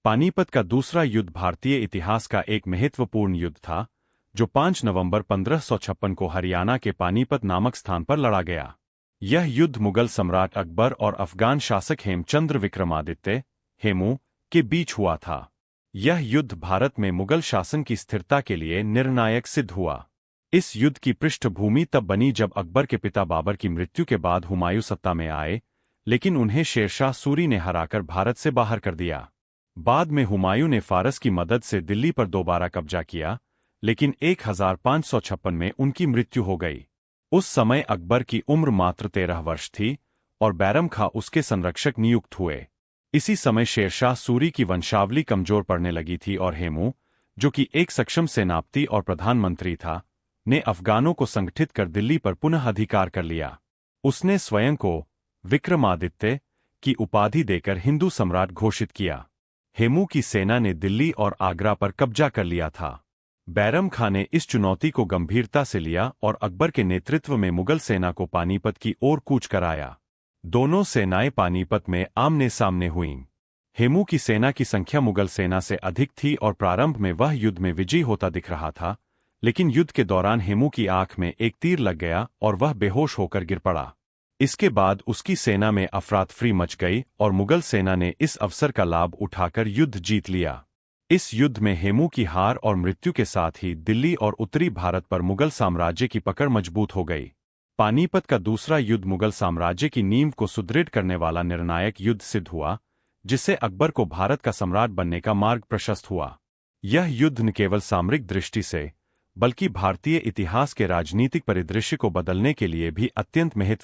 पानीपत का दूसरा युद्ध भारतीय इतिहास का एक महत्वपूर्ण युद्ध था, जो 5 नवंबर 1556 को हरियाणा के पानीपत नामक स्थान पर लड़ा गया। यह युद्ध मुगल सम्राट अकबर और अफगान शासक हेमचंद्र विक्रमादित्य हेमू के बीच हुआ था। यह युद्ध भारत में मुगल शासन की स्थिरता के लिए निर्णायक सिद्ध हुआ। इस युद्ध की पृष्ठभूमि तब बनी जब अकबर के पिता बाबर की मृत्यु के बाद हुमायूं सत्ता में आए, लेकिन उन्हें शेरशाह सूरी ने हराकर भारत से बाहर कर दिया। बाद में हुमायूं ने फारस की मदद से दिल्ली पर दोबारा कब्जा किया, लेकिन 1556 में उनकी मृत्यु हो गई। उस समय अकबर की उम्र मात्र 13 वर्ष थी और बैरम खां उसके संरक्षक नियुक्त हुए। इसी समय शेरशाह सूरी की वंशावली कमजोर पड़ने लगी थी और हेमू, जो कि एक सक्षम सेनापति और प्रधानमंत्री था, ने अफगानों को संगठित कर दिल्ली पर पुनः अधिकार कर लिया। उसने स्वयं को विक्रमादित्य की उपाधि देकर हिंदू सम्राट घोषित किया। हेमू की सेना ने दिल्ली और आगरा पर कब्जा कर लिया था। बैरम खां ने इस चुनौती को गंभीरता से लिया और अकबर के नेतृत्व में मुगल सेना को पानीपत की ओर कूच कराया। दोनों सेनाएं पानीपत में आमने सामने हुईं। हेमू की सेना की संख्या मुगल सेना से अधिक थी और प्रारंभ में वह युद्ध में विजयी होता दिख रहा था, लेकिन युद्ध के दौरान हेमू की आंख में एक तीर लग गया और वह बेहोश होकर गिर पड़ा। इसके बाद उसकी सेना में अफरातफरी मच गई और मुगल सेना ने इस अवसर का लाभ उठाकर युद्ध जीत लिया। इस युद्ध में हेमू की हार और मृत्यु के साथ ही दिल्ली और उत्तरी भारत पर मुगल साम्राज्य की पकड़ मजबूत हो गई। पानीपत का दूसरा युद्ध मुगल साम्राज्य की नींव को सुदृढ़ करने वाला निर्णायक युद्ध सिद्ध हुआ, जिससे अकबर को भारत का सम्राट बनने का मार्ग प्रशस्त हुआ। यह युद्ध न केवल सामरिक दृष्टि से, बल्कि भारतीय इतिहास के राजनीतिक परिदृश्य को बदलने के लिए भी अत्यंत महत्वपूर्ण